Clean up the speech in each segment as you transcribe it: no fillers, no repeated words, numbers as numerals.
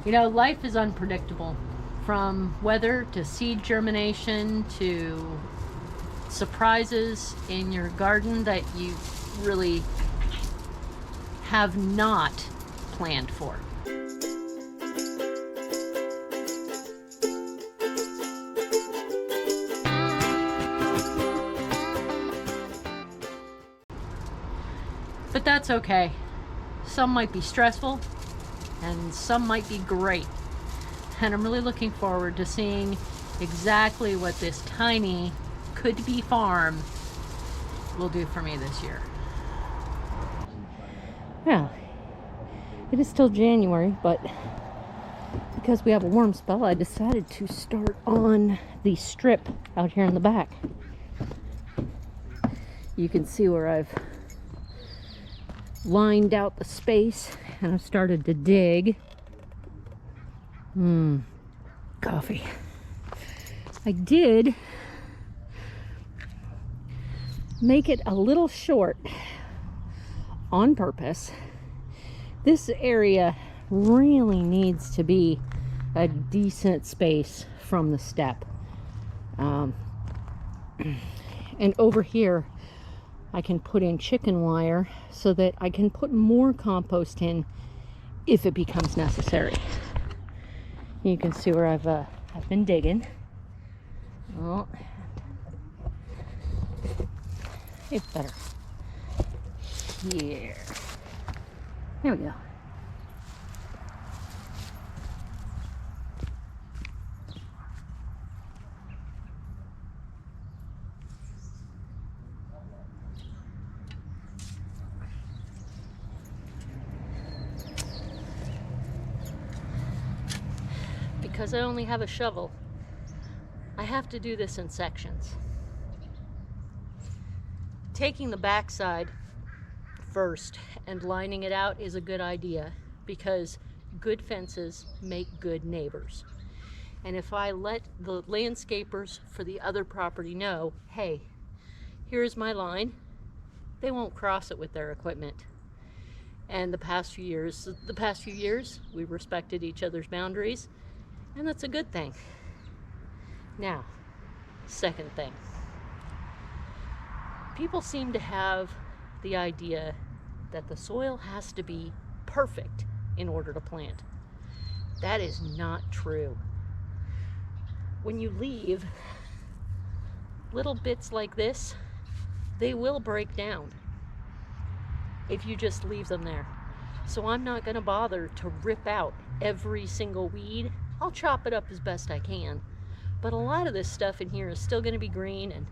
You know, life is unpredictable, from weather to seed germination to surprises in your garden that you really have not planned for. But that's okay. Some might be stressful and some might be great. And I'm really looking forward to seeing exactly what this tiny could-be farm will do for me this year. Well, it is still January, but because we have a warm spell, I decided to start on the strip out here in the back. You can see where I've lined out the space and I've started to dig. Coffee. I did make it a little short on purpose. This area really needs to be a decent space from the step. And over here I can put in chicken wire so that I can put more compost in if it becomes necessary. You can see where I've been digging. Oh, it's better here. There we go. Because I only have a shovel, I have to do this in sections. Taking the backside first and lining it out is a good idea because good fences make good neighbors. And if I let the landscapers for the other property know, hey, here's my line, they won't cross it with their equipment. And the past few years, we respected each other's boundaries. And that's a good thing. Now, second thing. People seem to have the idea that the soil has to be perfect in order to plant. That is not true. When you leave little bits like this, they will break down if you just leave them there. So I'm not going to bother to rip out every single weed. I'll chop it up as best I can, but a lot of this stuff in here is still going to be green, and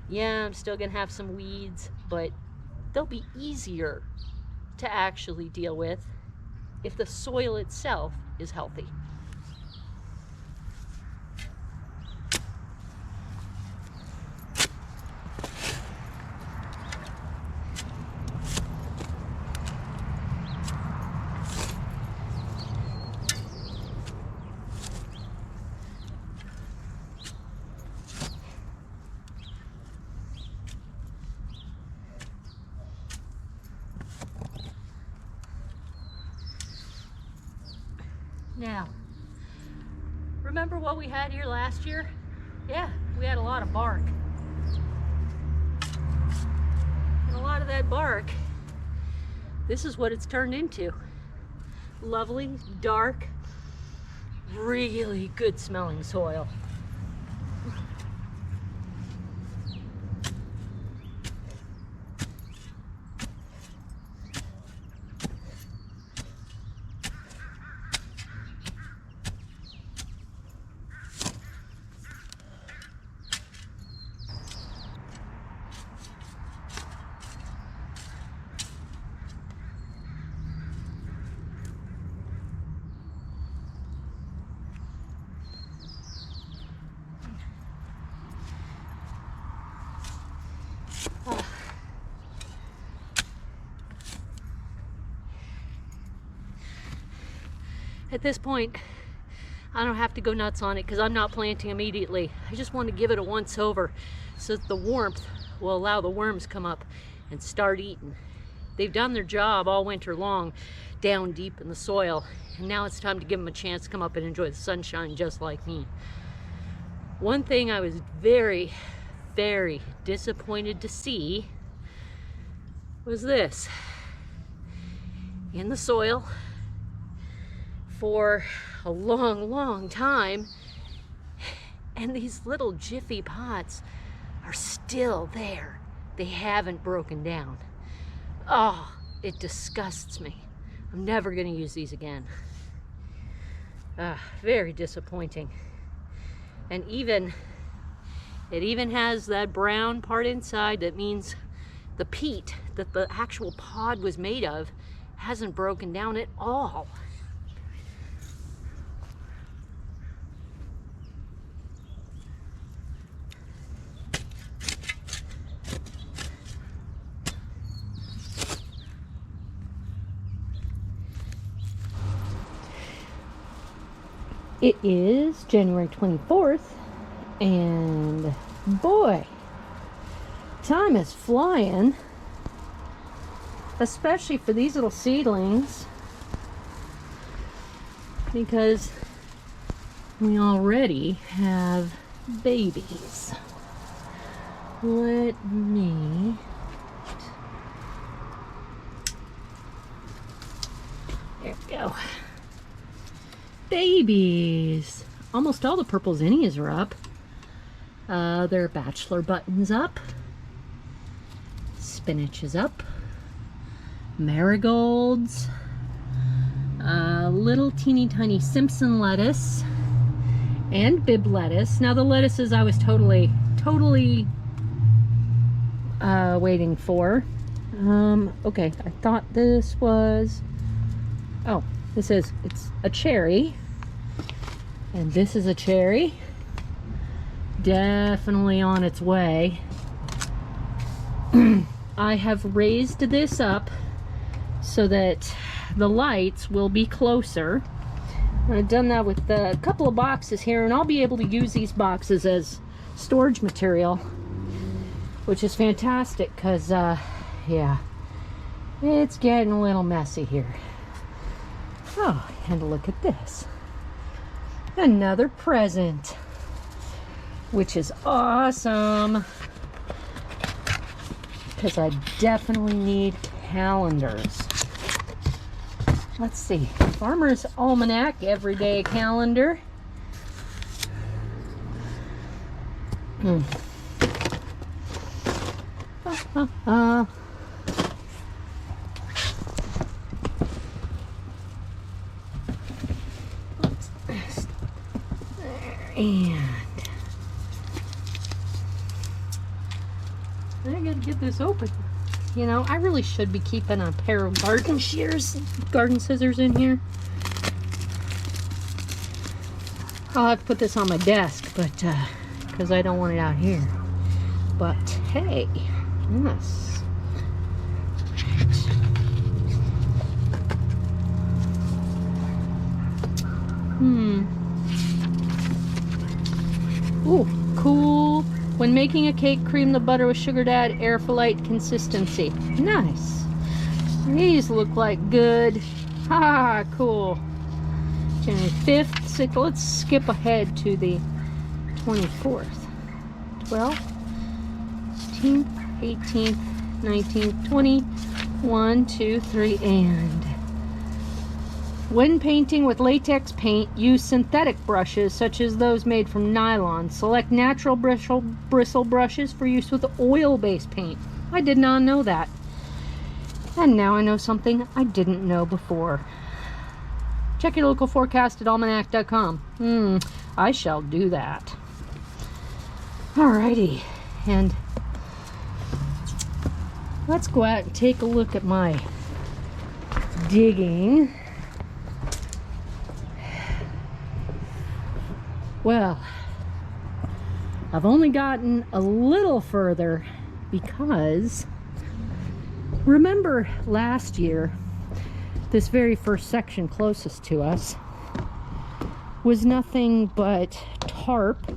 yeah, I'm still going to have some weeds, but they'll be easier to actually deal with if the soil itself is healthy. Now, remember what we had here last year? Yeah, we had a lot of bark. And a lot of that bark, this is what it's turned into. Lovely, dark, really good smelling soil. At this point, I don't have to go nuts on it because I'm not planting immediately. I just want to give it a once over so that the warmth will allow the worms come up and start eating. They've done their job all winter long down deep in the soil, and now it's time to give them a chance to come up and enjoy the sunshine just like me. One thing I was very, very disappointed to see was this. In the soil for a long, long time, and these little jiffy pots are still there. They haven't broken down. Oh, it disgusts me. I'm never going to use these again. Very disappointing. And it even has that brown part inside. That means the peat that the actual pod was made of hasn't broken down at all. It is January 24th, and boy, time is flying, especially for these little seedlings, because we already have babies. Let me there we go. Babies. Almost all the purple zinnias are up. Their bachelor button's up. Spinach is up. Marigolds. Little teeny tiny Simpson lettuce. And Bib lettuce. Now the lettuces I was totally waiting for. Okay, I thought this was... Oh, it's a cherry. And this is a cherry. Definitely on its way. I have raised this up so that the lights will be closer. I've done that with a couple of boxes here, and I'll be able to use these boxes as storage material, which is fantastic because, yeah, it's getting a little messy here. Oh, and look at this. Another present, which is awesome because I definitely need calendars. Let's see, Farmer's Almanac Everyday Calendar. And I gotta get this open. You know, I really should be keeping a pair of garden scissors in here. I'll have to put this on my desk, but because I don't want it out here. But hey, yes. Ooh, cool. When making a cake, cream the butter with sugar to add air-for-light consistency. Nice. These look like good. Ha, cool. January 5th, 6th. Let's skip ahead to the 24th. 12th, 15th, 18th, 19th, 20. 1, 2, 3, and... When painting with latex paint, use synthetic brushes such as those made from nylon. Select natural bristle brushes for use with oil-based paint. I did not know that. And now I know something I didn't know before. Check your local forecast at Aannndd.com. I shall do that. Alrighty, and let's go out and take a look at my digging. Well, I've only gotten a little further because remember last year, this very first section closest to us was nothing but tarp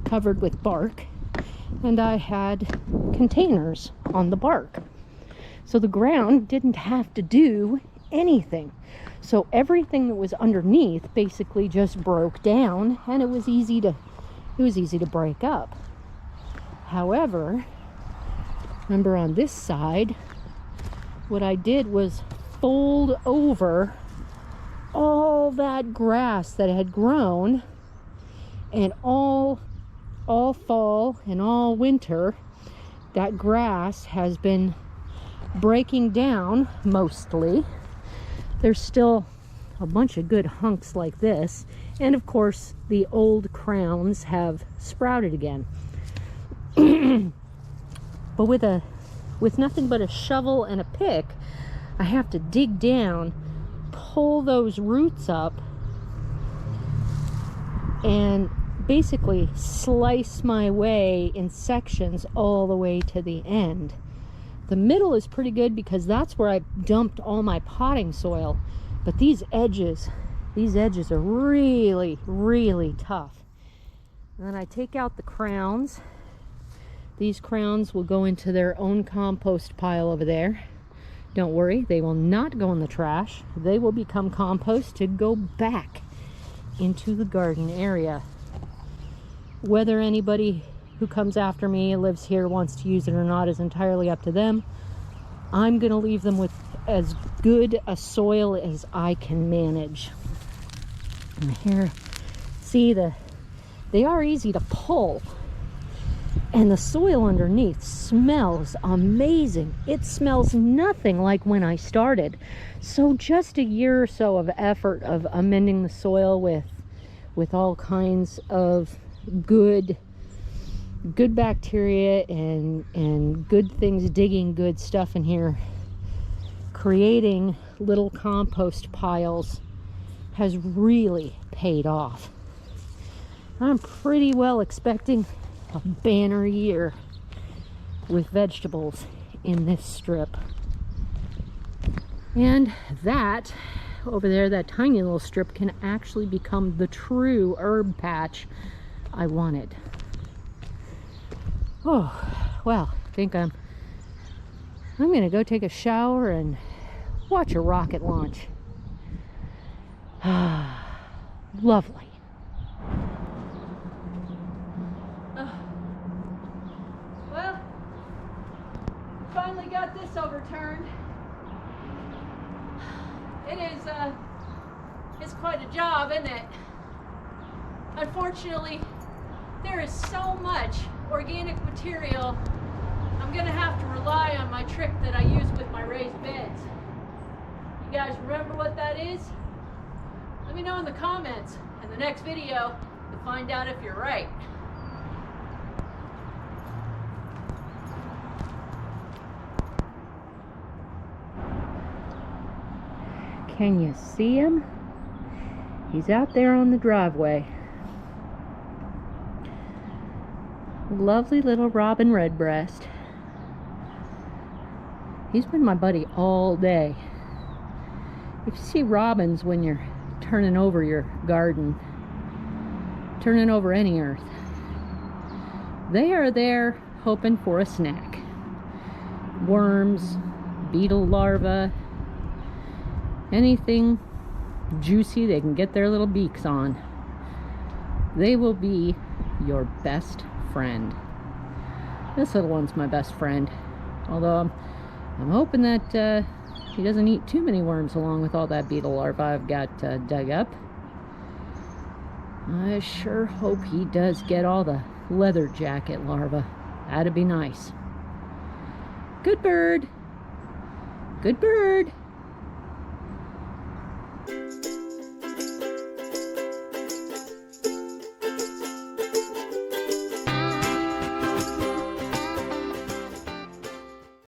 covered with bark, and I had containers on the bark. So the ground didn't have to do anything. So everything that was underneath basically just broke down, and it was easy to break up. However, remember on this side, what I did was fold over all that grass that had grown, and all fall and all winter, that grass has been breaking down mostly. There's still a bunch of good hunks like this, and of course the old crowns have sprouted again. But with nothing but a shovel and a pick, I have to dig down, pull those roots up, and basically slice my way in sections all the way to the end. The middle is pretty good because that's where I dumped all my potting soil, but these edges are really, really tough. And then I take out the crowns. These crowns will go into their own compost pile over there. Don't worry, they will not go in the trash. They will become compost to go back into the garden area. Whether anybody who comes after me and lives here wants to use it or not is entirely up to them. I'm going to leave them with as good a soil as I can manage. And here, see, they are easy to pull. And the soil underneath smells amazing. It smells nothing like when I started. So just a year or so of effort of amending the soil with all kinds of good bacteria and good things, digging good stuff in here, creating little compost piles has really paid off. I'm pretty well expecting a banner year with vegetables in this strip. And that over there, that tiny little strip, can actually become the true herb patch I wanted. Oh, well, I think I'm gonna go take a shower and watch a rocket launch. Lovely. Well, finally got this overturned. It's quite a job, isn't it? Unfortunately, there is so much organic material, I'm gonna have to rely on my trick that I use with my raised beds. You guys remember what that is? Let me know in the comments in the next video to find out if you're right. Can you see him? He's out there on the driveway. Lovely little robin redbreast. He's been my buddy all day. If you see robins when you're turning over your garden, turning over any earth, they are there hoping for a snack. Worms, beetle larvae, anything juicy they can get their little beaks on. They will be your best friend. This little one's my best friend, although I'm hoping that he doesn't eat too many worms along with all that beetle larvae I've got dug up. I sure hope he does get all the leather jacket larvae. That'd be nice. Good bird. Good bird.